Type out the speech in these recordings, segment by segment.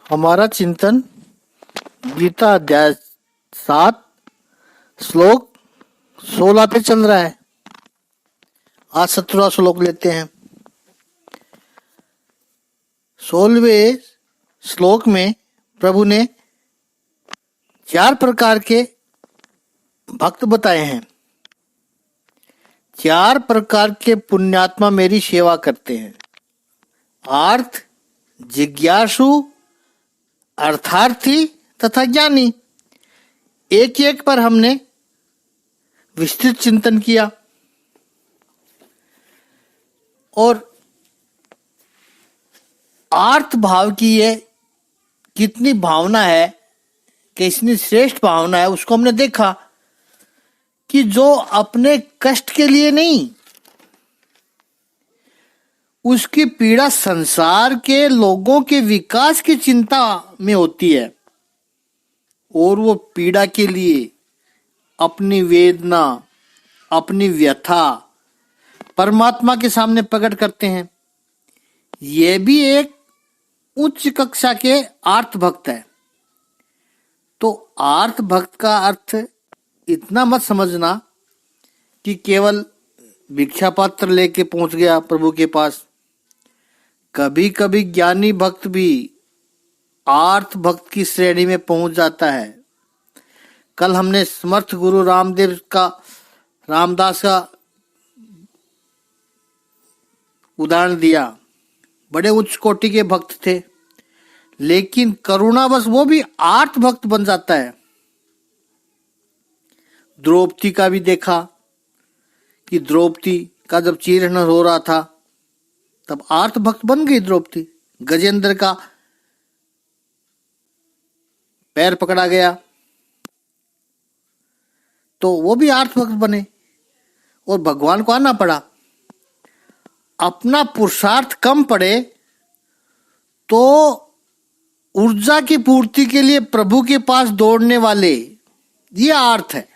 हमारा चिंतन गीता अध्याय 7 श्लोक 16 पे चल रहा है। आज 17वां श्लोक लेते हैं। 16वें श्लोक में प्रभु ने 4 प्रकार के भक्त बताए हैं। 4 प्रकार के पुण्यात्मा मेरी सेवा करते हैं। आर्थ, जिज्ञासु, अर्थार्थी तथा ज्ञानी। एक एक पर हमने विस्तृत चिंतन किया और आर्थ भाव की ये कितनी भावना है, कितनी श्रेष्ठ भावना है, उसको हमने देखा कि जो अपने कष्ट के लिए नहीं, उसकी पीड़ा संसार के लोगों के विकास की चिंता में होती है और वो पीड़ा के लिए अपनी वेदना, अपनी व्यथा परमात्मा के सामने प्रकट करते हैं। ये भी एक उच्च कक्षा के आर्थ भक्त है। तो आर्थ भक्त का अर्थ इतना मत समझना कि केवल भिक्षा पात्र लेके पहुंच गया प्रभु के पास। कभी कभी ज्ञानी भक्त भी आर्थ भक्त की श्रेणी में पहुंच जाता है। कल हमने समर्थ गुरु रामदास का उदाहरण दिया। बड़े उच्च कोटि के भक्त थे, लेकिन करुणावश वो भी आर्थ भक्त बन जाता है। द्रौपदी का भी देखा कि द्रौपदी का जब चीरहरण हो रहा था तब आर्थ भक्त बन गई द्रौपदी। गजेंद्र का पैर पकड़ा गया तो वो भी आर्थ भक्त बने और भगवान को आना पड़ा। अपना पुरुषार्थ कम पड़े तो ऊर्जा की पूर्ति के लिए प्रभु के पास दौड़ने वाले, ये आर्थ है।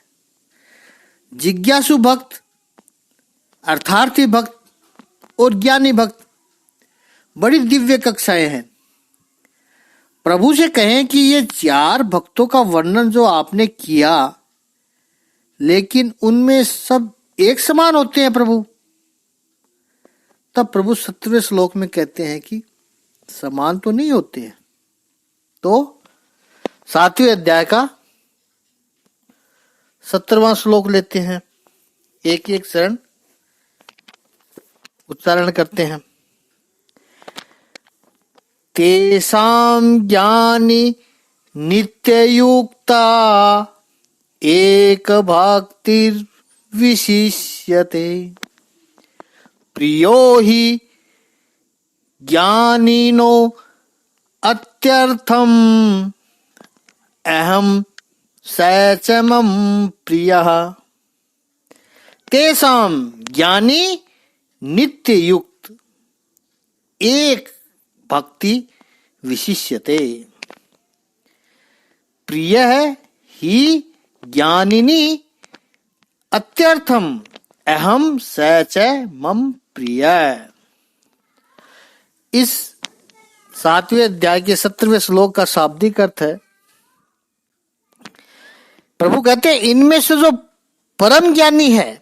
जिज्ञासु भक्त, अर्थार्थी भक्त और ज्ञानी भक्त बड़ी दिव्य कक्षाएं हैं। प्रभु से कहें कि ये 4 भक्तों का वर्णन जो आपने किया, लेकिन उनमें सब एक समान होते हैं प्रभु। तब प्रभु 17वें श्लोक में कहते हैं कि समान तो नहीं होते हैं। तो 7वें अध्याय का 17वां श्लोक लेते हैं, एक एक शरण उच्चारण करते हैं। तेषां ज्ञानी नित्ययुक्ता एक भक्तिर्विशिष्यते प्रियो हि ज्ञानिनो अत्यर्थम अहम स च मम प्रियः। तेषां ज्ञानी नित्य युक्त एक भक्ति विशिष्यते प्रिय ही ज्ञानिनी अत्यर्थम अहम स च मम प्रिय। इस 7वें अध्याय के 17वें श्लोक का शाब्दिक अर्थ है, प्रभु कहते हैं इनमें से जो परम ज्ञानी है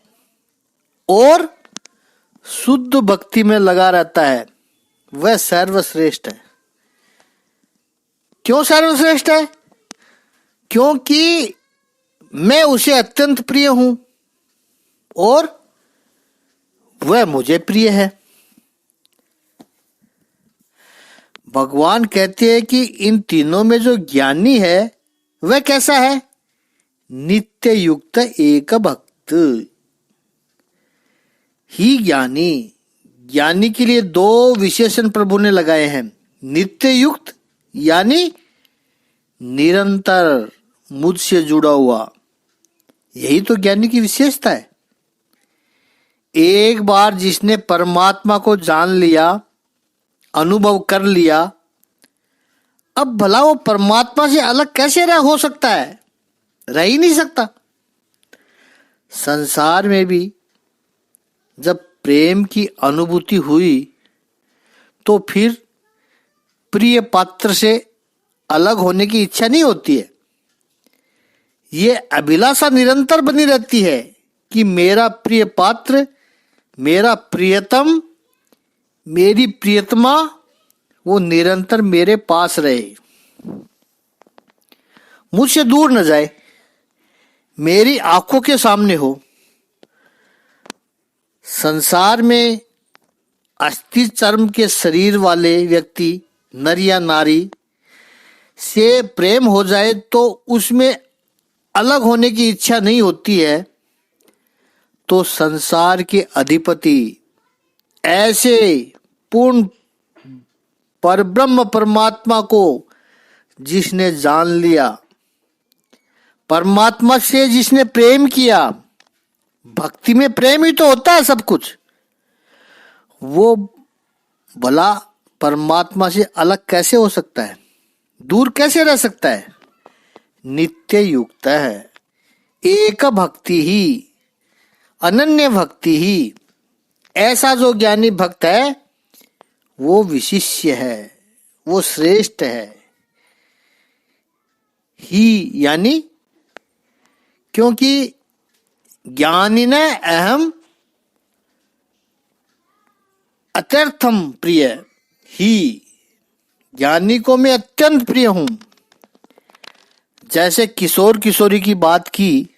और शुद्ध भक्ति में लगा रहता है वह सर्वश्रेष्ठ है। क्यों सर्वश्रेष्ठ है? क्योंकि मैं उसे अत्यंत प्रिय हूं और वह मुझे प्रिय है। भगवान कहते हैं कि इन तीनों में जो ज्ञानी है वह कैसा है? नित्य युक्त एक भक्त ही ज्ञानी। ज्ञानी के लिए 2 विशेषण प्रभु ने लगाए हैं। नित्य युक्त यानी निरंतर मुझसे जुड़ा हुआ, यही तो ज्ञानी की विशेषता है। एक बार जिसने परमात्मा को जान लिया, अनुभव कर लिया, अब भला वो परमात्मा से अलग कैसे हो सकता है? रह ही नहीं सकता। संसार में भी जब प्रेम की अनुभूति हुई तो फिर प्रिय पात्र से अलग होने की इच्छा नहीं होती है। ये अभिलाषा निरंतर बनी रहती है कि मेरा प्रिय पात्र, मेरा प्रियतम, मेरी प्रियतमा वो निरंतर मेरे पास रहे, मुझसे दूर न जाए, मेरी आंखों के सामने हो। संसार में अस्थि चर्म के शरीर वाले व्यक्ति, नर या नारी से प्रेम हो जाए तो उसमें अलग होने की इच्छा नहीं होती है, तो संसार के अधिपति ऐसे पूर्ण परब्रह्म परमात्मा को जिसने जान लिया, परमात्मा से जिसने प्रेम किया, भक्ति में प्रेम ही तो होता है सब कुछ, वो भला परमात्मा से अलग कैसे हो सकता है, दूर कैसे रह सकता है? नित्य युक्त है। एक भक्ति ही, अनन्य भक्ति ही, ऐसा जो ज्ञानी भक्त है वो विशिष्य है, वो श्रेष्ठ है। ही यानी क्योंकि ज्ञानी ने अहम अत्यर्थम प्रिय, ही ज्ञानी को मैं अत्यंत प्रिय हूं। जैसे किशोर किशोरी की बात की,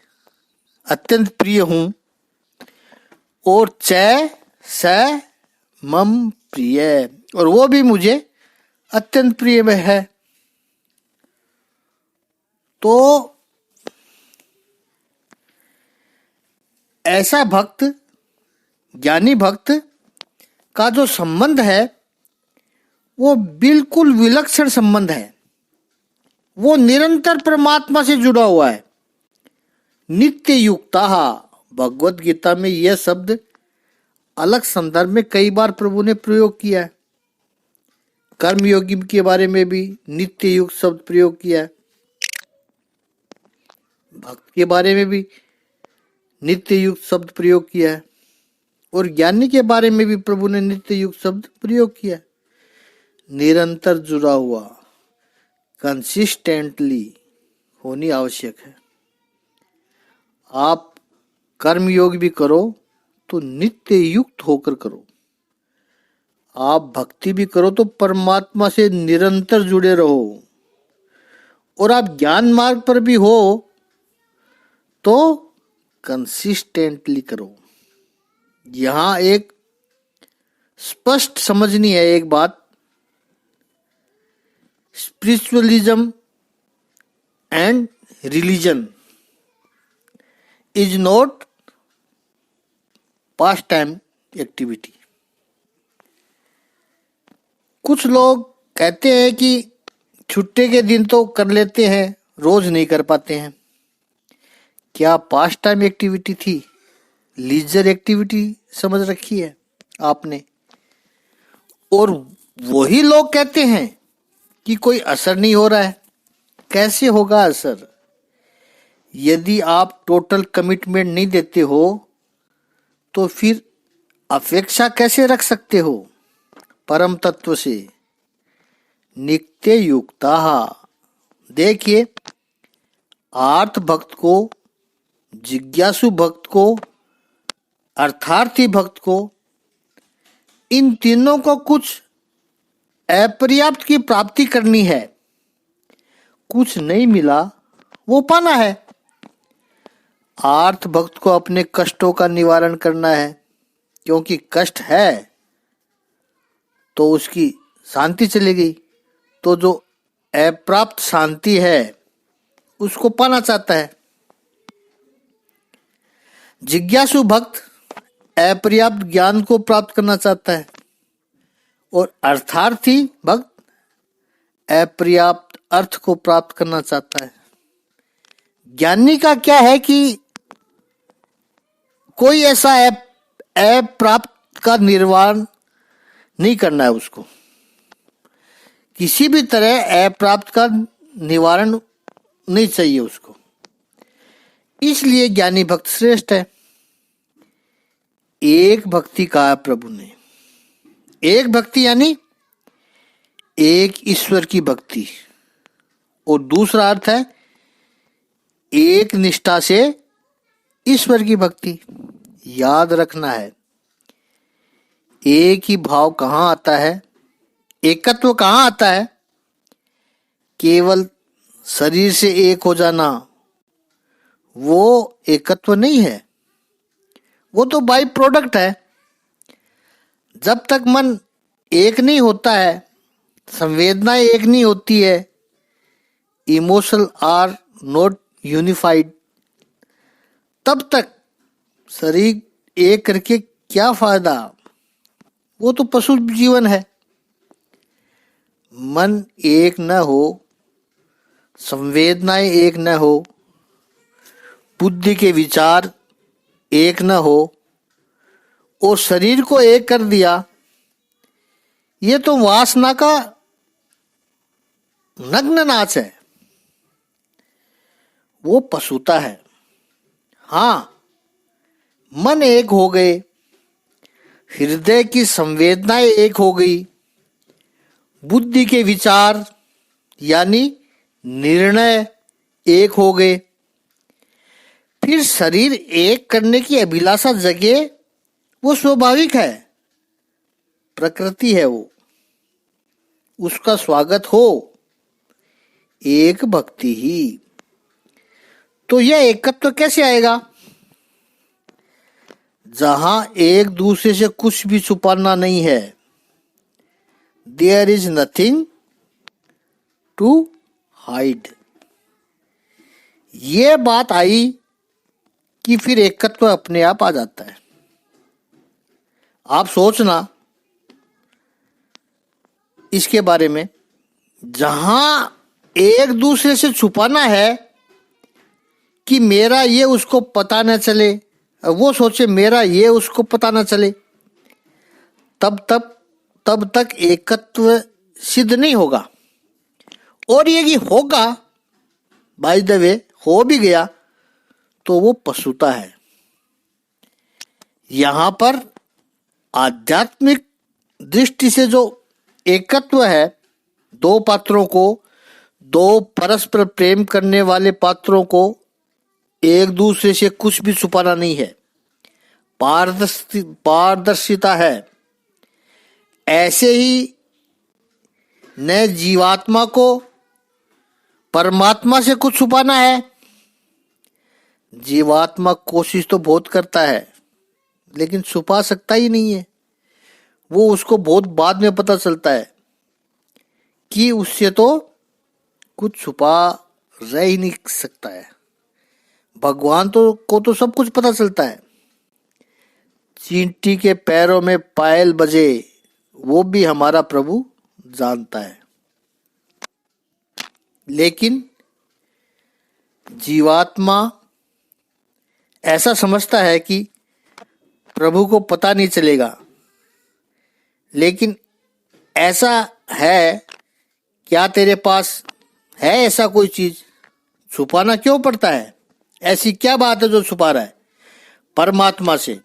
अत्यंत प्रिय हूं, और चै स मम प्रिय, और वो भी मुझे अत्यंत प्रिय में है। तो ऐसा भक्त, ज्ञानी भक्त का जो संबंध है वो बिल्कुल विलक्षण संबंध है। वो निरंतर परमात्मा से जुड़ा हुआ है। नित्य युक्ता, भगवत गीता में यह शब्द अलग संदर्भ में कई बार प्रभु ने प्रयोग किया है। कर्मयोगी के बारे में भी नित्य युक्त शब्द प्रयोग किया है, भक्त के बारे में भी नित्य युक्त शब्द प्रयोग किया है, और ज्ञानी के बारे में भी प्रभु ने नित्य युक्त शब्द प्रयोग किया है। निरंतर जुड़ा हुआ, कंसिस्टेंटली होनी आवश्यक है। आप कर्मयोग भी करो तो नित्य युक्त होकर करो, आप भक्ति भी करो तो परमात्मा से निरंतर जुड़े रहो, और आप ज्ञान मार्ग पर भी हो तो कंसिस्टेंटली करो। यहां एक स्पष्ट समझनी है एक बात, spiritualism and religion is not pass time activity. कुछ लोग कहते हैं कि छुट्टी के दिन तो कर लेते हैं, रोज नहीं कर पाते हैं। क्या पास टाइम एक्टिविटी थी? लीजर एक्टिविटी समझ रखी है आपने। और वही लोग कहते हैं कि कोई असर नहीं हो रहा है। कैसे होगा असर? यदि आप टोटल कमिटमेंट नहीं देते हो तो फिर अपेक्षा कैसे रख सकते हो परम तत्व से? नित्य युक्ता, देखिए आर्थ भक्त को, जिज्ञासु भक्त को, अर्थार्थी भक्त को, इन तीनों को कुछ अपर्याप्त की प्राप्ति करनी है। कुछ नहीं मिला वो पाना है। आर्थ भक्त को अपने कष्टों का निवारण करना है, क्योंकि कष्ट है तो उसकी शांति चली गई, तो जो अप्राप्त शांति है उसको पाना चाहता है। जिज्ञासु भक्त अपर्याप्त ज्ञान को प्राप्त करना चाहता है, और अर्थार्थी भक्त अपर्याप्त अर्थ को प्राप्त करना चाहता है। ज्ञानी का क्या है कि कोई ऐसा अप्राप्त का निर्वाण नहीं करना है उसको, किसी भी तरह अप्राप्त का निवारण नहीं चाहिए उसको। इसलिए ज्ञानी भक्त श्रेष्ठ है। एक भक्ति कहा प्रभु ने, एक भक्ति यानी एक ईश्वर की भक्ति, और दूसरा अर्थ है एक निष्ठा से ईश्वर की भक्ति। याद रखना है, एक ही भाव कहाँ आता है, एकत्व कहाँ आता है? केवल शरीर से एक हो जाना वो एकत्व नहीं है, वो तो बाई प्रोडक्ट है। जब तक मन एक नहीं होता है, संवेदनाएं एक नहीं होती है, इमोशनल आर नॉट यूनिफाइड, तब तक शरीर एक करके क्या फायदा? वो तो पशु जीवन है। मन एक न हो, संवेदनाएं एक न हो, बुद्धि के विचार एक न हो और शरीर को एक कर दिया, ये तो वासना का नग्न नाच है, वो पशुता है। हाँ, मन एक हो गए, हृदय की संवेदनाएं एक हो गई, बुद्धि के विचार यानी निर्णय एक हो गए, फिर शरीर एक करने की अभिलाषा जगे, वो स्वाभाविक है, प्रकृति है वो, उसका स्वागत हो, एक भक्ति ही। तो यह एकत्व कैसे आएगा? जहां एक दूसरे से कुछ भी छुपाना नहीं है, there is nothing to hide. ये बात आई कि फिर एकत्व अपने आप आ जाता है। आप सोचना इसके बारे में, जहां एक दूसरे से छुपाना है कि मेरा ये उसको पता न चले, वो सोचे मेरा ये उसको पता न चले, तब तक एकत्व सिद्ध नहीं होगा। और ये होगा, बाय द वे हो भी गया तो वो पशुता है। यहां पर आध्यात्मिक दृष्टि से जो एकत्व है, दो पात्रों को, दो परस्पर प्रेम करने वाले पात्रों को एक दूसरे से कुछ भी छुपाना नहीं है, पारदर्शिता है। ऐसे ही न जीवात्मा को परमात्मा से कुछ छुपाना है। जीवात्मा कोशिश तो बहुत करता है लेकिन छुपा सकता ही नहीं है। वो उसको बहुत बाद में पता चलता है कि उससे तो कुछ छुपा रह ही नहीं सकता है। भगवान को तो सब कुछ पता चलता है। चींटी के पैरों में पायल बजे, वो भी हमारा प्रभु जानता है। लेकिन जीवात्मा ऐसा समझता है कि प्रभु को पता नहीं चलेगा, लेकिन ऐसा है क्या? तेरे पास है ऐसा कोई चीज? छुपाना क्यों पड़ता है? ऐसी क्या बात है जो छुपा रहा है? परमात्मा से।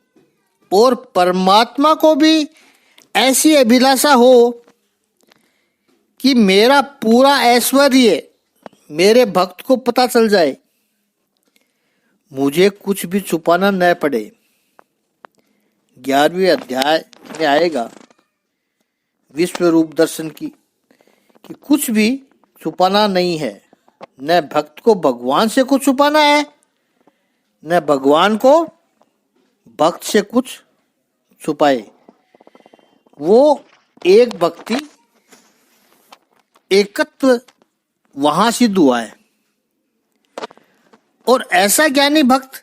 और परमात्मा को भी ऐसी अभिलाषा हो कि मेरा पूरा ऐश्वर्य मेरे भक्त को पता चल जाए, मुझे कुछ भी छुपाना न पड़े। 11वें अध्याय में आएगा विश्व रूप दर्शन की, कि कुछ भी छुपाना नहीं है। न भक्त को भगवान से कुछ छुपाना है, न भगवान को भक्त से कुछ छुपाए। वो एक भक्ति, एकत्व वहां सिद्ध हुआ है। और ऐसा ज्ञानी भक्त,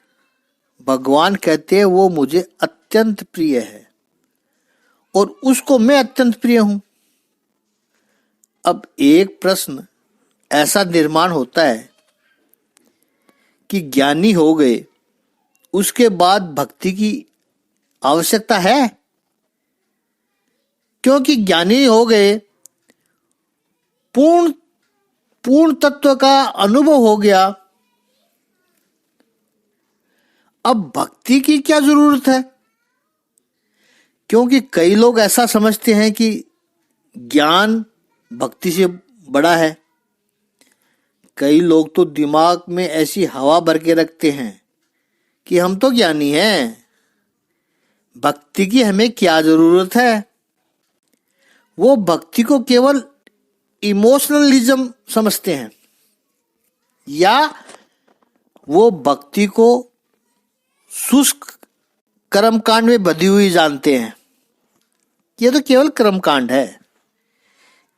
भगवान कहते हैं वो मुझे अत्यंत प्रिय है और उसको मैं अत्यंत प्रिय हूं। अब एक प्रश्न ऐसा निर्माण होता है कि ज्ञानी हो गए, उसके बाद भक्ति की आवश्यकता है? क्योंकि ज्ञानी हो गए, पूर्ण तत्व का अनुभव हो गया, अब भक्ति की क्या जरूरत है? क्योंकि कई लोग ऐसा समझते हैं कि ज्ञान भक्ति से बड़ा है। कई लोग तो दिमाग में ऐसी हवा भर के रखते हैं कि हम तो ज्ञानी हैं, भक्ति की हमें क्या जरूरत है। वो भक्ति को केवल इमोशनलिज्म समझते हैं, या वो भक्ति को शुष्क कर्मकांड में बधी हुई जानते हैं। ये तो केवल कर्मकांड है,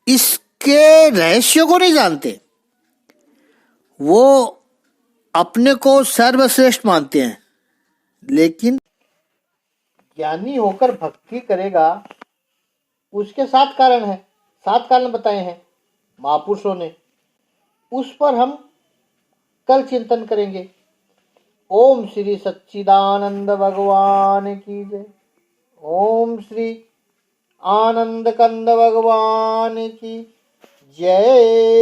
इसके रहस्य को नहीं जानते। वो अपने को सर्वश्रेष्ठ मानते हैं, लेकिन ज्ञानी होकर भक्ति करेगा उसके 7 कारण हैं, 7 कारण बताए हैं महापुरुषों ने। उस पर हम कल चिंतन करेंगे। ओम श्री सच्चिदानंद भगवान की जय। ओम श्री आनंद कंद भगवान की जय।